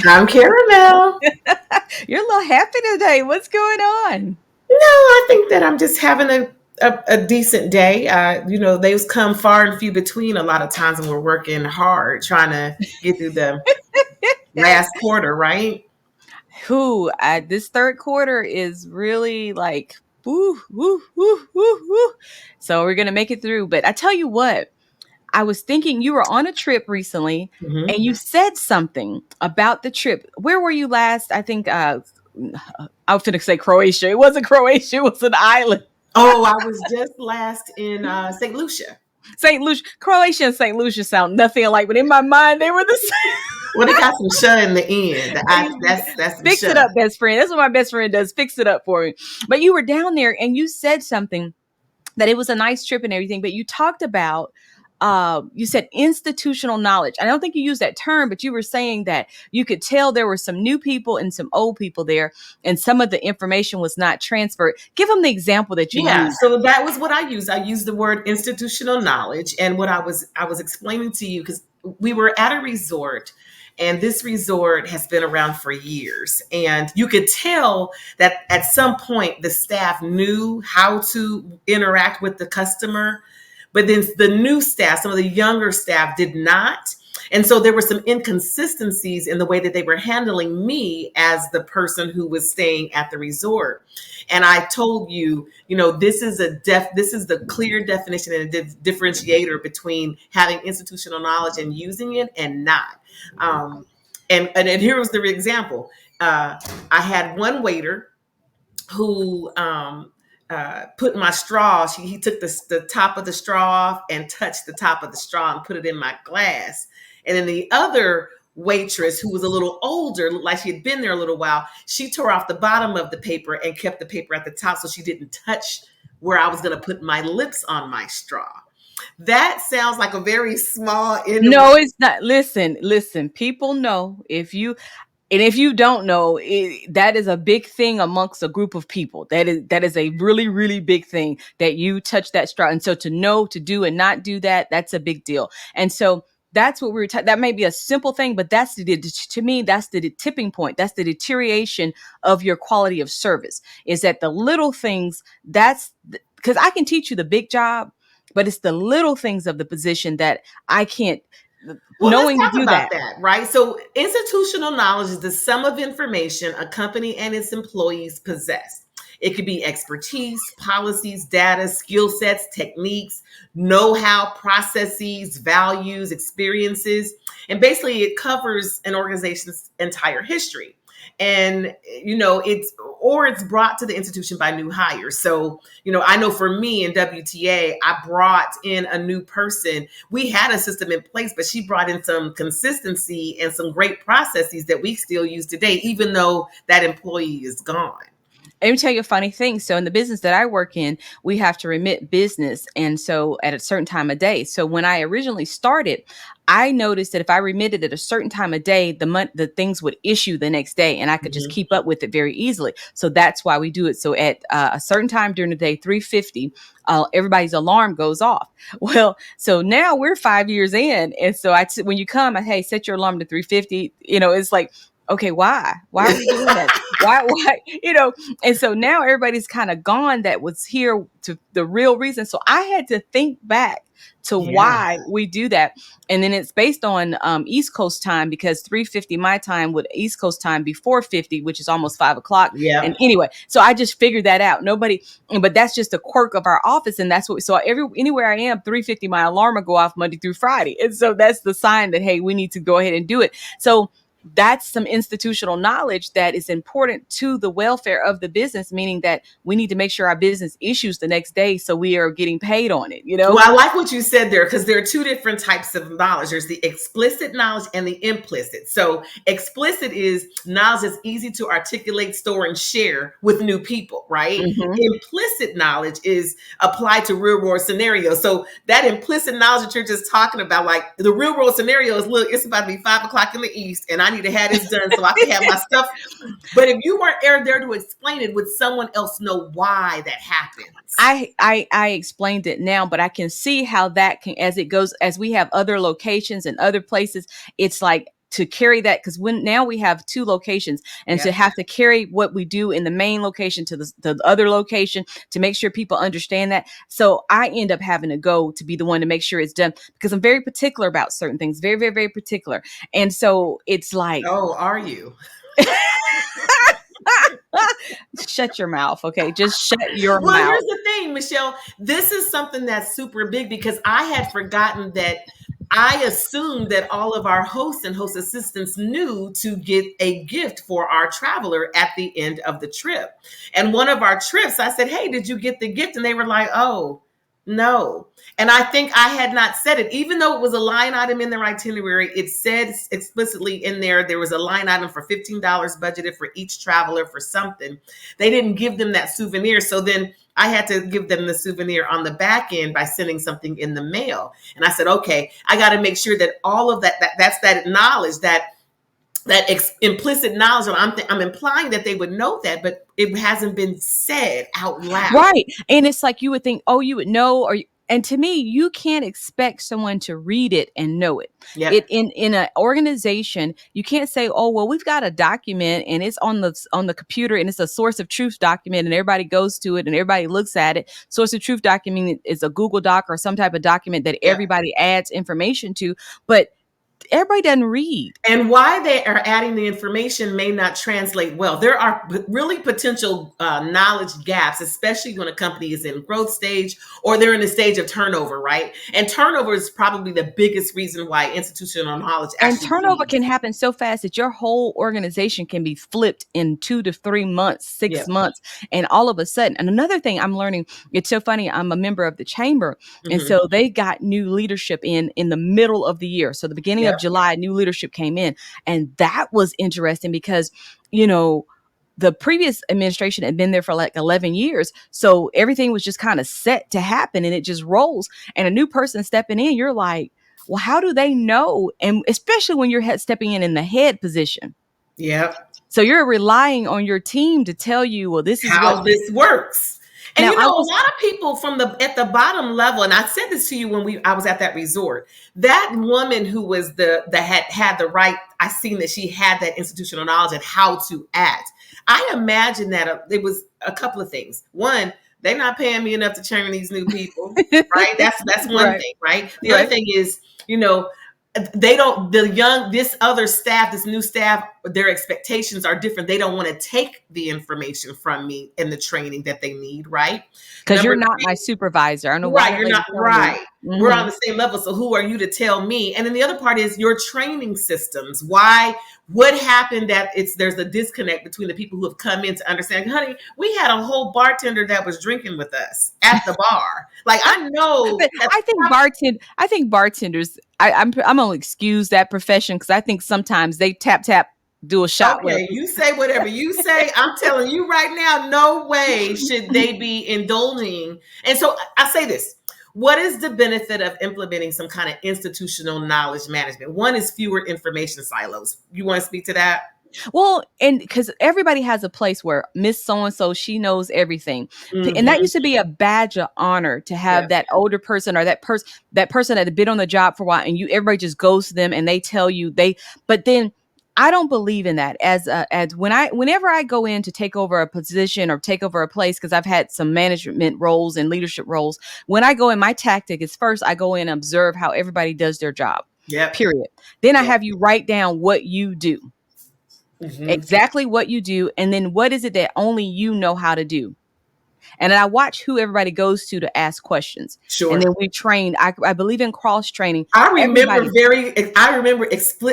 I'm Caramel. You're a little happy today. What's going on? No, I think that I'm just having a decent day. Those come far and few between a lot of times when we're working hard trying to get through the last quarter, right? This third quarter is really like woo, woo, woo, woo, woo. So we're gonna make it through. But I tell you what, I was thinking you were on a trip recently and Hmm. you said something about the trip. Where were you last? I think I was gonna say Croatia. It wasn't Croatia, it was an island. Oh, I was just last in St. Lucia. St. Lucia, Croatia and St. Lucia sound nothing alike, but in my mind they were the Well, they got some "sh" in the end. same. That's some Fix "sh." it up, best friend. That's what my best friend does. Fix it up for me. But you were down there and you said something that it was a nice trip and everything, but you talked about you said institutional knowledge. I don't think you used that term, but you were saying that you could tell there were some new people and some old people there, and some of the information was not transferred. Give them the example that you Yeah, used. so that was what I used. I used the word institutional knowledge, and what I was explaining to you because we were at a resort, and this resort has been around for years, and you could tell that at some point the staff knew how to interact with the customer, but then the new staff, some of the younger staff, did not. And so there were some inconsistencies in the way that they were handling me as the person who was staying at the resort. And I told you, this is the clear definition and a differentiator between having institutional knowledge and using it and not. Um, and here was the example. I had one waiter who put my straw. He took the top of the straw off and touched the top of the straw and put it in my glass. And then the other waitress, who was a little older, looked like she had been there a little while, she tore off the bottom of the paper and kept the paper at the top so she didn't touch where I was going to put my lips on my straw. That sounds like a very small No, it's not. Listen. People know if you don't know, that is a big thing amongst a group of people. That is a really, really big thing that you touch that straw. And so to know, to do, and not do that, that's a big deal. And so that's what we were. That may be a simple thing, but to me, that's the tipping point. That's the deterioration of your quality of service. Is that the little things? That's because I can teach you the big job, but it's the little things of the position that I can't. Well, let's Knowing to talk do about that. that, right? So, institutional knowledge is the sum of information a company and its employees possess. It could be expertise, policies, data, skill sets, techniques, know how, processes, values, experiences. And basically, it covers an organization's entire history. And, it's brought to the institution by new hires. So, I know for me in WTA, I brought in a new person. We had a system in place, but she brought in some consistency and some great processes that we still use today, even though that employee is gone. Let me tell you a funny thing. So in the business that I work in, we have to remit business, and so at a certain time of day. So when I originally started, I noticed that if I remitted at a certain time of day, the things would issue the next day, and I could just Mhm. keep up with it very easily. So that's why we do it. So at a certain time during the day, 3:50, everybody's alarm goes off. Well, so now we're 5 years in, and so when you come, hey, set your alarm to 3:50. It's like, okay, why? Why are we doing that? Why? Why? And so now everybody's kind of gone that was here to the real reason. So I had to think back to Yeah. why we do that. And then it's based on East Coast time, because 3:50 my time would East Coast time be 4:50, which is almost 5 o'clock. And Yep. anyway, so I just figured that out. But that's just a quirk of our office. And that's so anywhere I am, 3:50, my alarm will go off Monday through Friday. And so that's the sign that, hey, we need to go ahead and do it. So that's some institutional knowledge that is important to the welfare of the business, meaning that we need to make sure our business issues the next day so we are getting paid on it. Well, I like what you said there because there are two different types of knowledge. There's the explicit knowledge and the implicit. So, explicit is knowledge that's easy to articulate, store, and share with new people, right? Hmm. Implicit knowledge is applied to real world scenarios. So, that implicit knowledge that you're just talking about, like the real world scenario is, look, it's about to be 5 o'clock in the East and I need to have this done so I can have my stuff. But if you weren't there to explain it, would someone else know why that happens? I explained it now, but I can see how that can, as it goes, as we have other locations and other places, it's like to carry that, because when now we have two locations, and to Yep. have to carry what we do in the main location to the other location to make sure people understand that. So I end up having to go to be the one to make sure it's done, because I'm very particular about certain things, very, very, very particular. And so it's like, Oh, are you? shut your mouth, okay? Just shut your Well, mouth. here's the thing, Michelle. This is something that's super big because I had forgotten that. I assumed that all of our hosts and host assistants knew to get a gift for our traveler at the end of the trip. And one of our trips, I said, "Hey, did you get the gift?" And they were like, "Oh, no." And I think I had not said it, even though it was a line item in their itinerary. It said explicitly in there was a line item for $15 budgeted for each traveler for something. They didn't give them that souvenir. So then I had to give them the souvenir on the back end by sending something in the mail. And I said, okay, I got to make sure that all of that's that knowledge, implicit knowledge. I'm implying that they would know that, but it hasn't been said out loud. Right. And it's like you would think, oh, you would know, and to me, you can't expect someone to read it and know it. Yep. It in an organization, you can't say, "Oh, well, we've got a document and it's on the computer and it's a source of truth document and everybody goes to it and everybody looks at it." Source of truth document is a Google Doc or some type of document that Yep. everybody adds information to, but everybody doesn't read. And why they are adding the information may not translate well. There are really potential knowledge gaps, especially when a company is in growth stage or they're in a stage of turnover, right? And turnover is probably the biggest reason why institutional knowledge And actually turnover can leaves. happen so fast that your whole organization can be flipped in 2 to 3 months, six Yep. months, and all of a sudden. And another thing I'm learning, it's so funny. I'm a member of the chamber, and Hmm. so they got new leadership in the middle of the year. So the beginning of Yep. July, new leadership came in, and that was interesting because you know the previous administration had been there for like 11 years. So everything was just kind of set to happen and it just rolls. And a new person stepping in, you're like, well, how do they know? And especially when you're stepping in the head position. Yep. So you're relying on your team to tell you, well, this is what How this works. And now you I know, a was lot of people from the at the bottom level, and I said this to you when I was at that resort. That woman who was that had the right, I seen that she had that institutional knowledge and how to act. I imagine that it was a couple of things. One, they're not paying me enough to train these new people, right? That's one right, thing, right? The other right. thing is, you know, they don't this other staff, this new staff, their expectations are different. They don't want to take the information from me and the training that they need, right? Because Number you're not my supervisor. I know why Right, that you're lady not told me. right. We're on Hmm. the same level. So who are you to tell me? And then the other part is your training systems. Why? What happened that there's a disconnect between the people who have come in to understand, honey, we had a whole bartender that was drinking with us at the bar. Like I know But I think bartenders, I'm gonna excuse that profession because I think sometimes they tap, do a shot with okay, you say whatever you say. I'm telling you right now, no way should them. they be indulging. And so I say this. What is the benefit of implementing some kind of institutional knowledge management? One is fewer information silos. You want to speak to that? Well, and because everybody has a place where Miss So and so, she knows everything, and that Hmm. used to be a badge of honor to have Yep. that older person or that person that had been on the job for a while, and everybody just goes to them and they tell you they. But then I don't believe in that. As whenever I go in to take over a position or take over a place, because I've had some management roles and leadership roles. When I go in, my tactic is first I go in and observe how everybody does their job. Yep. Period. Then I Yep. have you write down what you do, Hmm. exactly what you do, and then what is it that only you know how to do. And then I watch who everybody goes to ask questions, and Sure. then we train. I believe in cross training I remember everybody.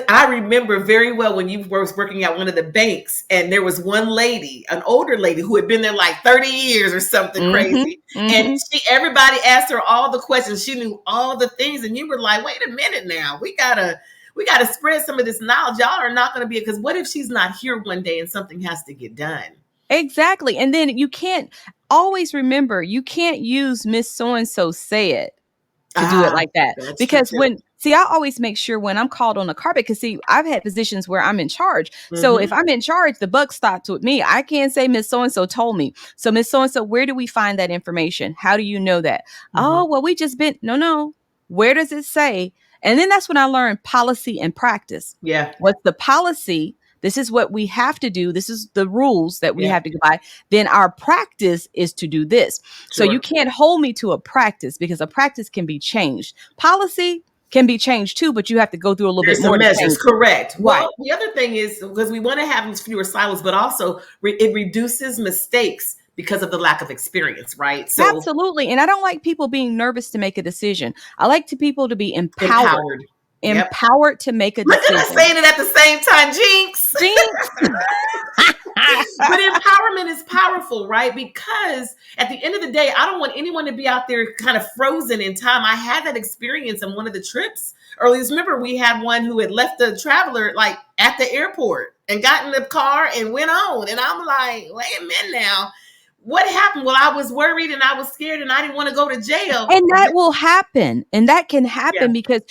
I remember very well when you were working at one of the banks and there was one lady, an older lady who had been there like 30 years or something Hmm. crazy. And Hmm. everybody asked her all the questions. She knew all the things. And you were like, wait a minute now. We gotta spread some of this knowledge. Y'all are not gonna be, because what if she's not here one day and something has to get done? Exactly. And then you can't always remember, you can't use Miss So and so said to do it Ah, like that. that's true Because too. I always make sure when I'm called on the carpet, because see, I've had positions where I'm in charge. So if Hmm. I'm in charge, the buck stops with me. I can't say Miss So and so told me. So Miss So and so, where do we find that information? How do you know that? Hmm. Oh, well, we just been, no. Where does it say? And then that's when I learned policy and practice. Yeah. What's the policy? This is what we have to do. This is the rules that we Yeah. have to go by. Then our practice is to do this. So you Sure. can't hold me to a practice because a practice can be changed. Policy can be changed too, but you have to go through a little bit There's some more to measures, change it. correct. Right. Well, the other thing is because we want to have fewer silos, but also it reduces mistakes because of the lack of experience, right? So Absolutely. And I don't like people being nervous to make a decision. I like people to be empowered. Yep. empowered to make a Look at us decision. saying it at the same time, Jinx. Jinx. But empowerment is powerful, right? Because at the end of the day, I don't want anyone to be out there kind of frozen in time. I had that experience on one of the trips earlier. Remember, we had one who had left the traveler like at the airport and got in the car and went on. And I'm like, wait a minute now. What happened? Well, I was worried and I was scared and I didn't want to go to jail. And that will happen. And that can Yeah, happen because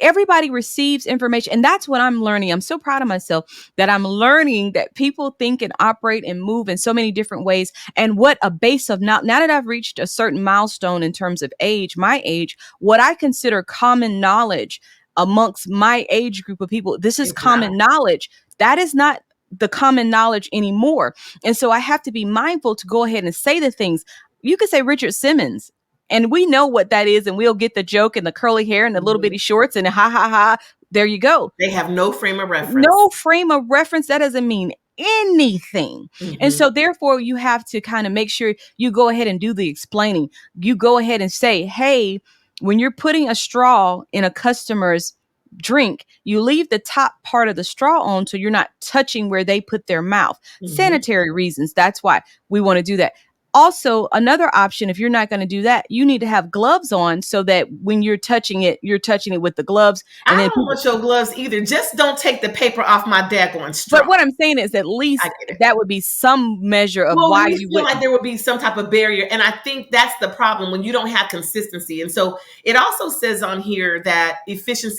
everybody receives information. And that's what I'm learning. I'm so proud of myself that I'm learning that people think and operate and move in so many different ways. And what a base of now that I've reached a certain milestone in terms of age, my age, what I consider common knowledge amongst my age group of people, this is it's not. common knowledge. That is not the common knowledge anymore. And so I have to be mindful to go ahead and say the things. You could say Richard Simmons, and we know what that is, and we'll get the joke and the curly hair and the little Mhm. bitty shorts and ha ha ha. There you go. They have no frame of reference. No frame of reference. That doesn't mean anything. And Mhm. so therefore you have to kind of make sure you go ahead and do the explaining. You go ahead and say, hey, when you're putting a straw in a customer's drink, you leave the top part of the straw on so you're not touching where they put their mouth. Mhm. Sanitary reasons. That's why we want to do that. Also, another option, if you're not going to do that, you need to have gloves on so that when you're touching it with the gloves. And I then don't people, want your gloves either. Just don't take the paper off my daggone straw. but what I'm saying is at I least get it. that would be some measure of Well, why we you feel like wouldn't. there would be some type of barrier. And I think that's the problem when you don't have consistency. And so it also says on here that efficient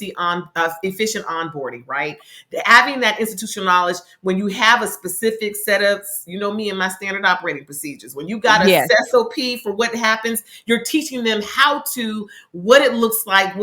onboarding, right? Having that institutional knowledge when you have a specific set of, you know, me and my standard operating procedures. When you got a Yes. SOP for what happens, you're teaching them what it looks like,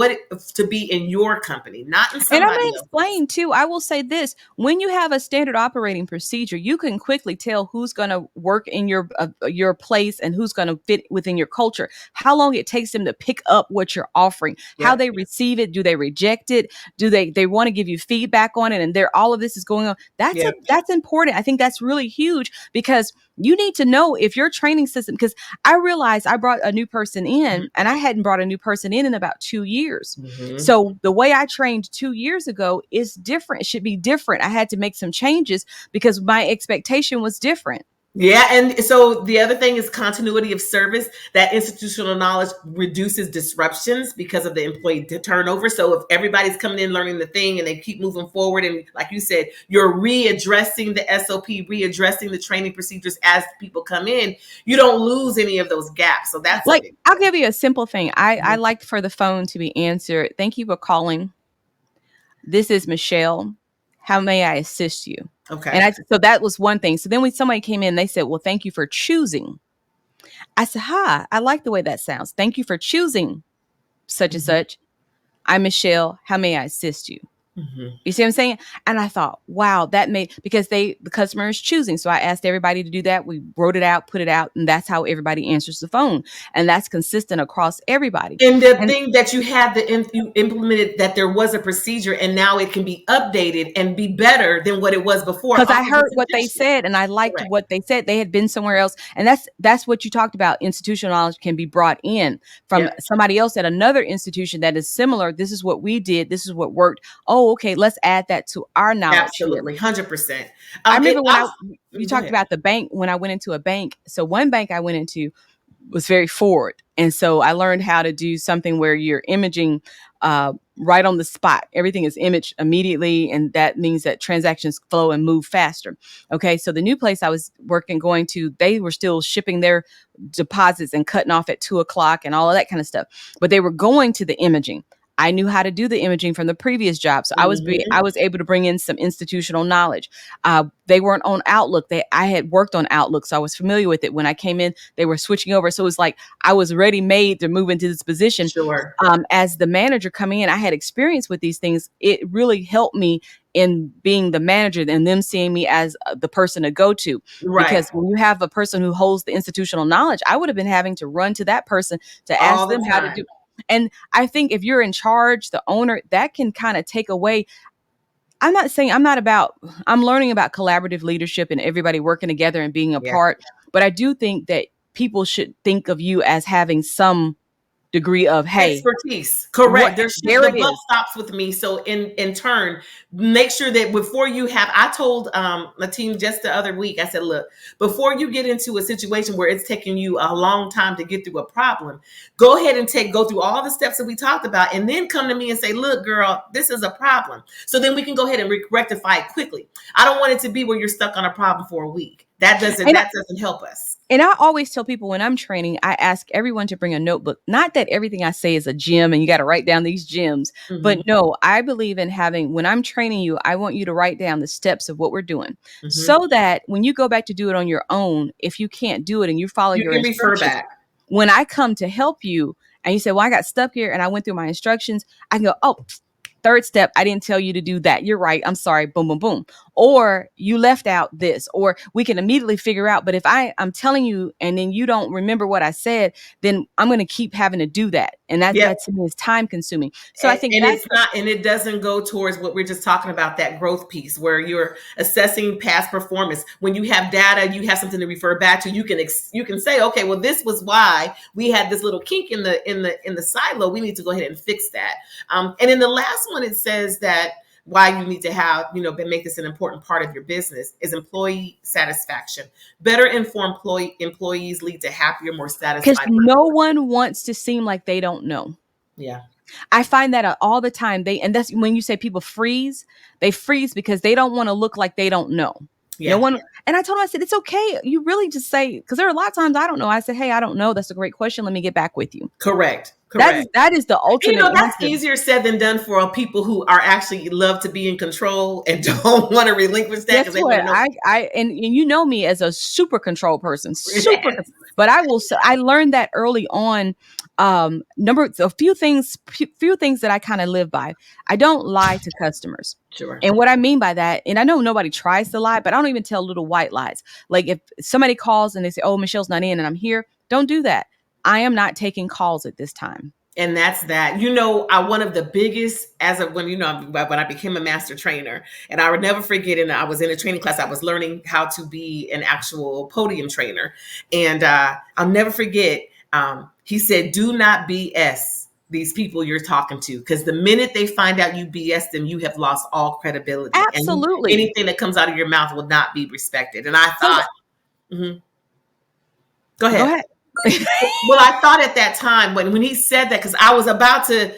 to be in your company, not in And I'm going somebody to else's. explain too. I will say this: when you have a standard operating procedure, you can quickly tell who's going to work in your place and who's going to fit within your culture. How long it takes them to pick up what you're offering, how Yep. they receive it, do they reject it, do they want to give you feedback on it, and there all of this is going on. Yep. That's important. I think that's really huge because you need to know if your training system. Because I realized I brought a new person in, and I hadn't brought a new person in about 2 years. Mhm. So the way I trained 2 years ago is different. It should be different. I had to make some changes because my expectation was different. Yeah, and so the other thing is continuity of service. That institutional knowledge reduces disruptions because of the employee turnover. So if everybody's coming in learning the thing and they keep moving forward, and like you said, you're readdressing the SOP, readdressing the training procedures as people come in, you don't lose any of those gaps. So that's a Like, big I'll deal. give you a simple thing. I Mhm. like for the phone to be answered. Thank you for calling. This is Michelle. How may I assist you? Okay. And so that was one thing. So then when somebody came in, they said, well, thank you for choosing. I said, hi, I like the way that sounds. Thank you for choosing such and Mhm. such. I'm Michelle. How may I assist you? Mhm. You see what I'm saying? And I thought, wow, that made, because the customer is choosing. So I asked everybody to do that. We wrote it out, put it out, and that's how everybody answers the phone. And that's consistent across everybody. And the And thing that you implemented, that there was a procedure and now it can be updated and be better than what it was before because off I of a heard what they suggestion. said and I liked Correct. what they said. They had been somewhere else. And that's what you talked about. Institutional knowledge can be brought in from Yep. somebody else at another institution that is similar. This is what we did. This is what worked. Oh, okay. Let's add that to our knowledge here. Absolutely. 100%. I It remember when also, you go talked ahead. about the bank, when I went into a bank. So one bank I went into was very forward. And so I learned how to do something where you're imaging right on the spot. Everything is imaged immediately. And that means that transactions flow and move faster. Okay. So the new place I was going to, they were still shipping their deposits and cutting off at 2 o'clock and all of that kind of stuff. But they were going to the imaging. I knew how to do the imaging from the previous job, so I Hmm. was able to bring in some institutional knowledge. They weren't on Outlook. I had worked on Outlook, so I was familiar with it. When I came in, they were switching over, so it was like I was ready made to move into this position. Sure. As the manager coming in, I had experience with these things. It really helped me in being the manager and them seeing me as the person to go to. Right. Because when you have a person who holds the institutional knowledge, I would have been having to run to that person to ask All the them how to do. time. And I think if you're in charge, the owner, that can kind of take away. I'm not saying I'm not about, I'm learning about collaborative leadership and everybody working together and being a Yeah. part. But I do think that people should think of you as having some degree of, hey, Expertise. what, Correct. there The it buck is. stops with me. So in turn, make sure that before you have, I told a team just the other week, I said, look, before you get into a situation where it's taking you a long time to get through a problem, go ahead and go through all the steps that we talked about, and then come to me and say, look, girl, this is a problem. So then we can go ahead and rectify it quickly. I don't want it to be where you're stuck on a problem for a week. And That doesn't help us. And I always tell people when I'm training, I ask everyone to bring a notebook. Not that everything I say is a gem and you got to write down these gems, but Hmm. no, I believe in having, when I'm training you, I want you to write down the steps of what we're doing Hmm. so that when you go back to do it on your own, if you can't do it and you follow You your can refer instructions, back. when I come to help you and you say, well, I got stuck here and I went through my instructions, I can go, oh, third step, I didn't tell you to do that. You're right. I'm sorry. Boom, boom, boom. Or you left out this, or we can immediately figure out. But if I'm telling you and then you don't remember what I said, then I'm going to keep having to do that. And Yep. that to me is time consuming. So I think And that's it's not, and it doesn't go towards what we're just talking about, that growth piece where you're assessing past performance. When you have data, you have something to refer back to. You can say, okay, well, this was why we had this little kink in the silo. We need to go ahead and fix that. And in the last one, it says that why you need to have, make this an important part of your business is employee satisfaction. Better informed employees lead to happier, more because satisfied no workforce. one wants to seem like they don't know. Yeah. I find that all the time. And that's when you say people freeze, they freeze because they don't want to look like they don't know. No Yeah. one, and I told him, I said, it's okay. You really just say, because there are a lot of times I don't know. I said, hey, I don't know. That's a great question. Let me get back with you. Correct. That Correct. is that is the And, ultimate that's answer. easier said than done for people who are actually love to be in control and don't want to relinquish that Guess because they want what? to know. And you know me as a super control person, Yes. but I learned that early on. A few things that I kind of live by. I don't lie to customers. Sure. And what I mean by that, and I know nobody tries to lie, but I don't even tell little white lies. Like if somebody calls and they say, "Oh, Michelle's not in and I'm here." Don't do that. I am not taking calls at this time. And that's that. One of the biggest, as of when I became a master trainer, and I would never forget. And I was in a training class. I was learning how to be an actual podium trainer, and I'll never forget. He said, "Do not BS these people you're talking to, because the minute they find out you BS them, you have lost all credibility, and Absolutely. anything that comes out of your mouth will not be respected." And I So thought, mhm. Go go ahead. ahead. Well, I thought at that time when he said that, because I was about to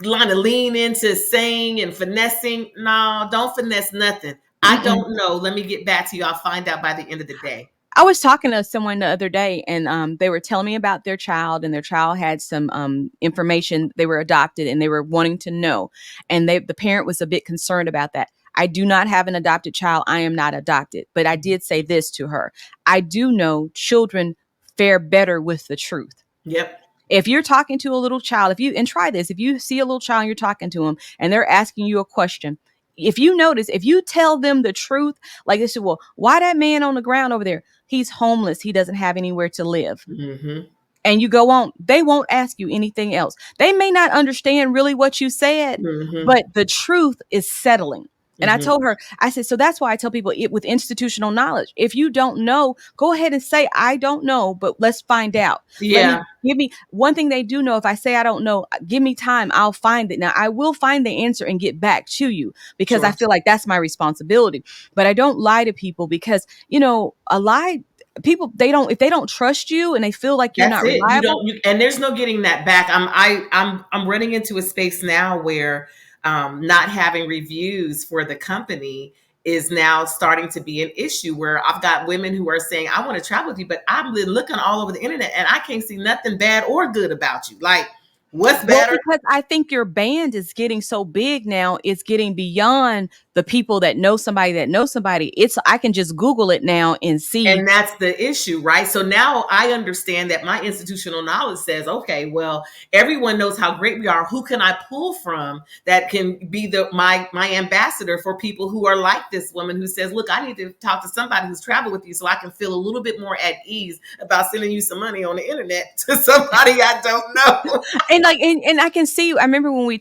kind of lean into saying and finessing. No, don't finesse nothing. I Mm-mm. don't know. Let me get back to you. I'll find out by the end of the day. I was talking to someone the other day, and they were telling me about their child, and their child had some information. They were adopted, and they were wanting to know, and the parent was a bit concerned about that. I do not have an adopted child. I am not adopted, but I did say this to her. I do know children fare better with the truth. Yep. If you're talking to a little child, and try this, if you see a little child and you're talking to them and they're asking you a question, if you notice, if you tell them the truth, like they said, well, why that man on the ground over there? He's homeless. He doesn't have anywhere to live. Mm-hmm. And you go on, they won't ask you anything else. They may not understand really what you said, Mm-hmm. but the truth is settling. And I Mm-hmm. told her, I said, so that's why I tell people with institutional knowledge, if you don't know, go ahead and say, I don't know, but let's find out. Yeah. Give me one thing they do know. If I say I don't know, give me time. I'll find it. Now I will find the answer and get back to you because I Sure. feel like that's my responsibility. But I don't lie to people because, a lie, people, if they don't trust you and they feel like you're That's not it. You reliable. don't. And there's no getting that back. I'm running into a space now where not having reviews for the company is now starting to be an issue. Where I've got women who are saying, "I want to travel with you," but I've been looking all over the internet and I can't see nothing bad or good about you. Like, What's Well, better? because I think your band is getting so big now, it's getting beyond the people that know somebody that knows somebody. It's I can just Google it now and see. And that's the issue, right? So now I understand that my institutional knowledge says, okay, well, everyone knows how great we are. Who can I pull from that can be my ambassador for people who are like this woman who says, look, I need to talk to somebody who's traveled with you so I can feel a little bit more at ease about sending you some money on the internet to somebody I don't know. And like and I can see I remember when we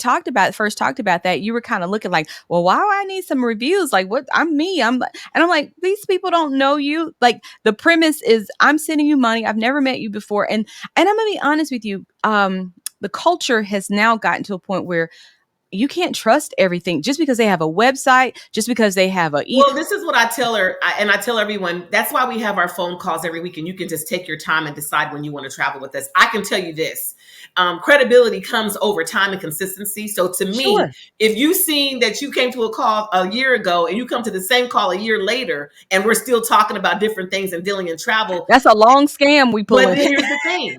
first talked about that, you were kind of looking like, well, why do I need some reviews? Like what I'm me. And I'm like, these people don't know you. Like the premise is I'm sending you money. I've never met you before. And I'm gonna be honest with you. The culture has now gotten to a point where you can't trust everything just because they have a website, just because they have Well, this is what I tell her, and I tell everyone. That's why we have our phone calls every week, and you can just take your time and decide when you want to travel with us. I can tell you this: credibility comes over time and consistency. So, to me, Sure. if you've seen that you came to a call a year ago and you come to the same call a year later, and we're still talking about different things and dealing in travel, That's a long scam we but pulling. here's the thing.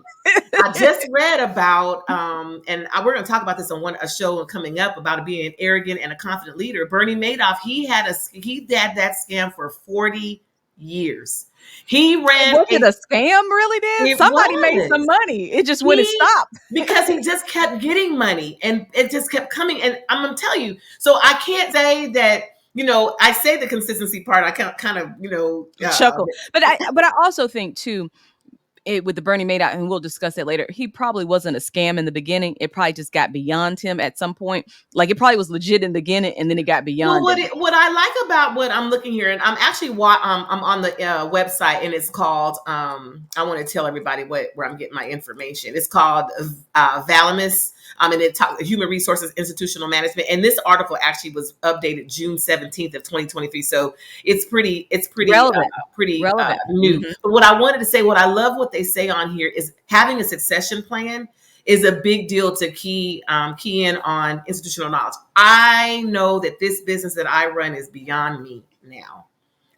I just read about, we're going to talk about this on a show coming up about being an arrogant and a confident leader. Bernie Madoff, he had that scam for 40 years. He ran Was it a scam really then? it Somebody made some was money. It just wouldn't he stop. because he just kept getting money and it just kept coming. And I'm going to tell you, so I can't say that. I say the consistency part. I kind of, Chuckle. But I also think too, with the Bernie Madoff, and we'll discuss it later, he probably wasn't a scam in the beginning. It probably just got beyond him at some point. Like it probably was legit in the beginning, and then it got Well, beyond him. what I like about what I'm looking here, and I'm actually I'm on the website, and it's called I want to tell everybody where I'm getting my information. It's called Valamis, and it talks Human Resources Institutional Management. And this article actually was updated June 17th of 2023, so it's Relevant. pretty Relevant. new. Hmm. But what I wanted to say, what I love what they say on here is having a succession plan is a big deal to key in on institutional knowledge. I know that this business that I run is beyond me now.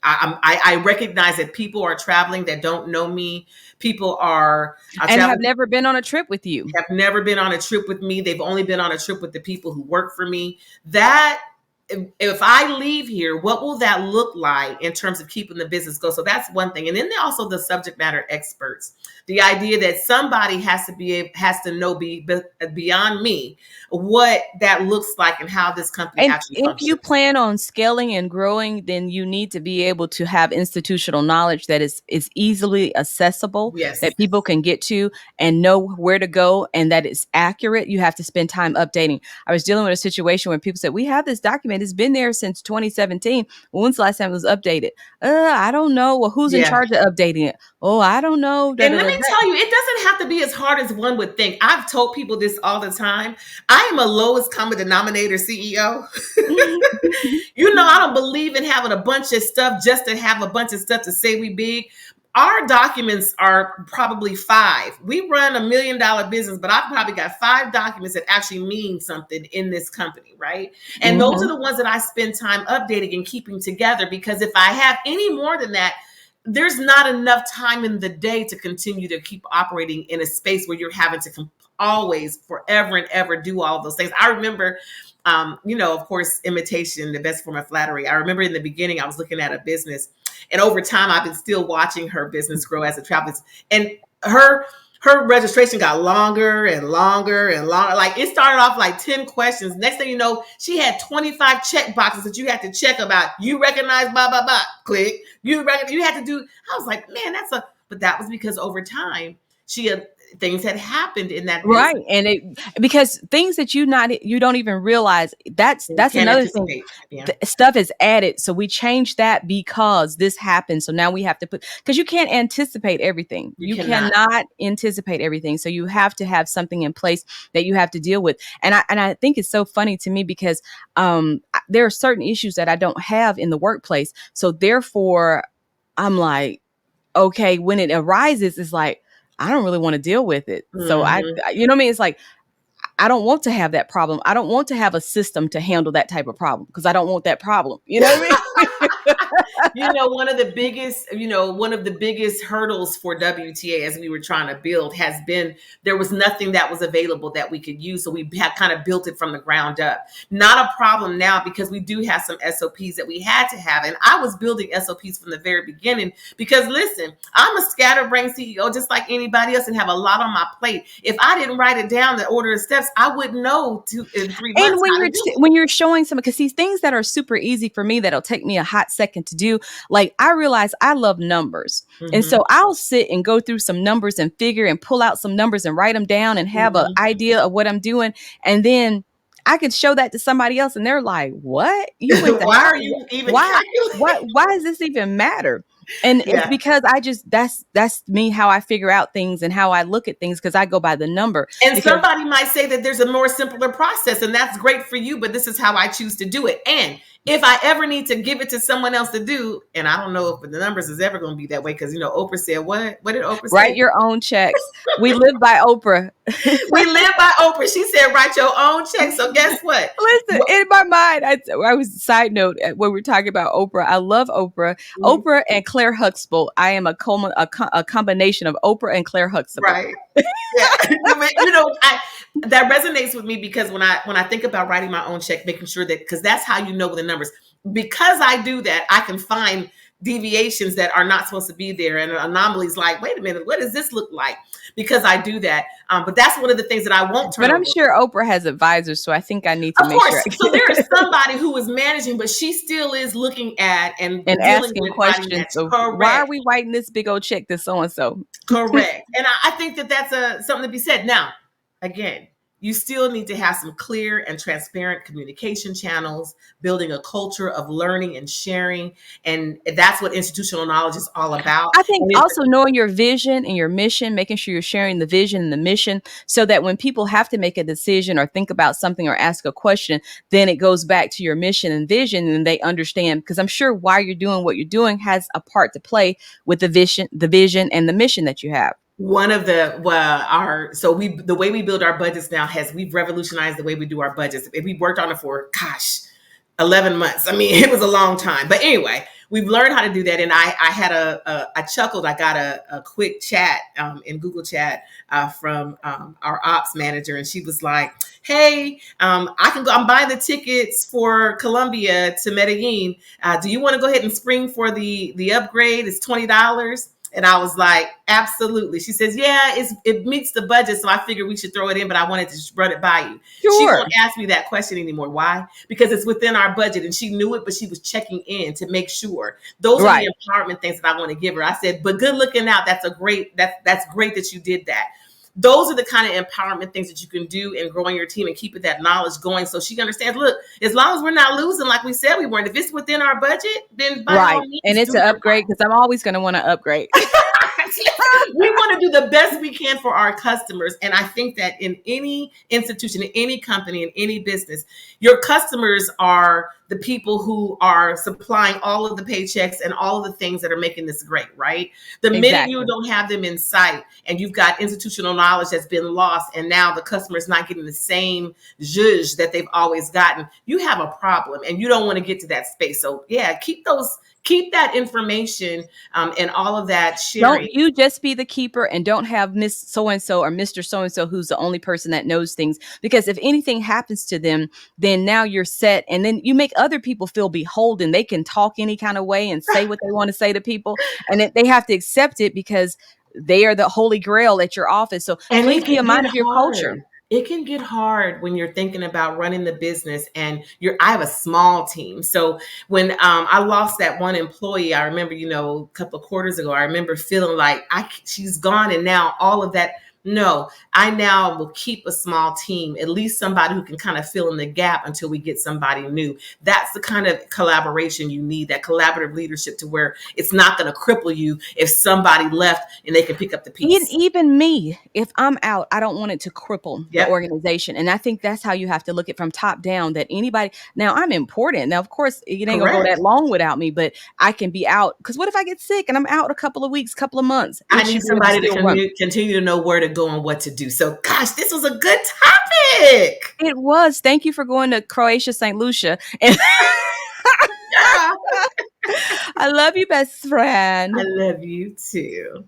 I recognize that people are traveling that don't know me. People are And have traveling never been on a trip with you. have never been on a trip with me. They've only been on a trip with the people who work for me. That if I leave here, what will that look like in terms of keeping the business go? So that's one thing. And then also the subject matter experts. The idea that somebody has to know beyond me what that looks like and how this company And actually if you functions. plan on scaling and growing, then you need to be able to have institutional knowledge that is easily accessible, Yes. that people can get to and know where to go, and that it's accurate. You have to spend time updating. I was dealing with a situation where people said, "We have this document. It's been there since 2017. Well, when's the last time it was updated?" I don't know. Well, who's in Yeah. charge of updating it? Oh, I don't know. Da, And da, let da, me tell you, it doesn't have to be as hard as one would think. I've told people this all the time. I am a lowest common denominator CEO. da. I don't believe in having a bunch of stuff just to have a bunch of stuff to say we big. Our documents are probably five. We run $1 million business, but I've probably got five documents that actually mean something in this company, right? And those are Mhm. the ones that I spend time updating and keeping together because if I have any more than that, there's not enough time in the day to continue to keep operating in a space where you're having to always, forever and ever do all of those things. I remember of course, imitation, the best form of flattery. I remember in the beginning, I was looking at a business, and over time, I've been still watching her business grow as a travel. And her her registration got longer and longer and longer. Like it started off like 10 questions. Next thing you know, she had 25 check boxes that you had to check about. You recognize blah blah blah. Click. You had to do. I was like, man, but that was because over time, she had things had happened in that Right. business. And because things that you don't even realize, You that's can't another thing. anticipate. Yeah. Stuff is added. So we changed that because this happened. So now we have to because you can't anticipate everything. You You cannot. cannot anticipate everything. So you have to have something in place that you have to deal with. And I think it's so funny to me because there are certain issues that I don't have in the workplace. So therefore I'm like, okay, when it arises, it's like, I don't really want to deal with it. So Mhm. you know what I mean? It's like, I don't want to have that problem. I don't want to have a system to handle that type of problem because I don't want that problem. You know what I mean? One of the biggest hurdles for WTA as we were trying to build has been there was nothing that was available that we could use. So we had kind of built it from the ground up. Not a problem now because we do have some SOPs that we had to have. And I was building SOPs from the very beginning because listen, I'm a scatterbrained CEO just like anybody else and have a lot on my plate. If I didn't write it down, the order of steps, I wouldn't know in 3 months And when how you're to do when you're showing some, because these things that are super easy for me that'll take me a hot second to do, like I realize I love numbers. it. And Hmm. so I'll sit and go through some numbers and figure and pull out some numbers and write them down and have an Hmm. idea of what I'm doing. And then I can show that to somebody else and they're like, "What? You went to Why are how? you even Why? calculating? Why does this even matter?" And it's Yeah. because I just that's me how I figure out things and how I look at things because I go by the number. And Because somebody might say that there's a more simpler process, and that's great for you, but this is how I choose to do it. And if I ever need to give it to someone else to do, and I don't know if the numbers is ever going to be that way, because Oprah said what? What did Oprah write say? your own checks. We live by Oprah. We live by Oprah. She said, write your own check. So guess what? Listen, in my mind, I was side note when we are talking about Oprah. I love Oprah. Mhm. Oprah and Claire Huxtable. I am a combination of Oprah and Claire Huxtable. Right. Yeah. That resonates with me because when I think about writing my own check, making sure that because that's how you know the numbers. Because I do that, I can find deviations that are not supposed to be there and anomalies like, wait a minute, what does this look like? Because I do that. But that's one of the things that I won't turn But I'm over. sure Oprah has advisors, so I think I need to Of make course. sure So there is somebody who is managing, but she still is looking at and and dealing asking with writing that. questions of why are Correct. we writing this big old check to so and so. Correct. And I think that that's something to be said. Now, again, you still need to have some clear and transparent communication channels, building a culture of learning and sharing. And that's what institutional knowledge is all about. I think And it's also knowing your vision and your mission, making sure you're sharing the vision and the mission so that when people have to make a decision or think about something or ask a question, then it goes back to your mission and vision and they understand. Because I'm sure why you're doing what you're doing has a part to play with the vision and the mission that you have. one of the our so we the way we build our budgets now has we've revolutionized the way we do our budgets. We worked on it for 11 months. I mean, it was a long time. But anyway, we've learned how to do that. And I had I chuckled. I got a quick chat in Google Chat from our ops manager. And she was like, hey, I can go. I'm buying the tickets for Colombia to Medellin. Do you want to go ahead and spring for the upgrade? It's $20. And I was like, absolutely. She says, yeah, it meets the budget. So I figured we should throw it in, but I wanted to just run it by you. She Sure. won't ask me that question anymore. Why? Because it's within our budget. And she knew it, but she was checking in to make sure. Those are the Right. empowerment things that I want to give her. I said, but good looking out. That's great that you did that. Those are the kind of empowerment things that you can do in growing your team and keeping that knowledge going so she understands, look, as long as we're not losing like we said we weren't, if it's within our budget, then by all Right. And means it's do an your upgrade because I'm always going to want to upgrade. we want to do the best we can for our customers. And I think that in any institution, in any company, in any business, your customers are the people who are supplying all of the paychecks and all of the things that are making this great, right? The minute you Exactly. don't have them in sight and you've got institutional knowledge that's been lost and now the customer is not getting the same zhuzh that they've always gotten, you have a problem and you don't want to get to that space. So yeah, keep that information and all of that Don't sharing. you just be the keeper and don't have Miss so and so or Mr. so and so who's the only person that knows things. Because if anything happens to them, then now you're set. And then you make other people feel beholden. They can talk any kind of way and say what they want to say to people. And they have to accept it because they are the holy grail at your office. So And please it be a can get mind of your culture. hard. It can get hard when you're thinking about running the business and I have a small team. So when I lost that one employee, I remember, a couple of quarters ago, I remember feeling like she's gone and now all of that. No, I now will keep a small team, at least somebody who can kind of fill in the gap until we get somebody new. That's the kind of collaboration you need, that collaborative leadership to where it's not going to cripple you if somebody left and they can pick up the Even piece. even me, if I'm out, I don't want it to cripple the Yep, organization. And I think that's how you have to look at from top down that anybody now I'm important. Now, of course, it ain't gonna go that correct. long without me, but I can be out because what if I get sick and I'm out a couple of weeks, couple of months? I It need should be able to somebody to still run. continue to know where to go and what to do. So, gosh, this was a good topic. It was. Thank you for going to Croatia, St. Lucia. And I love you, best I friend. love you too.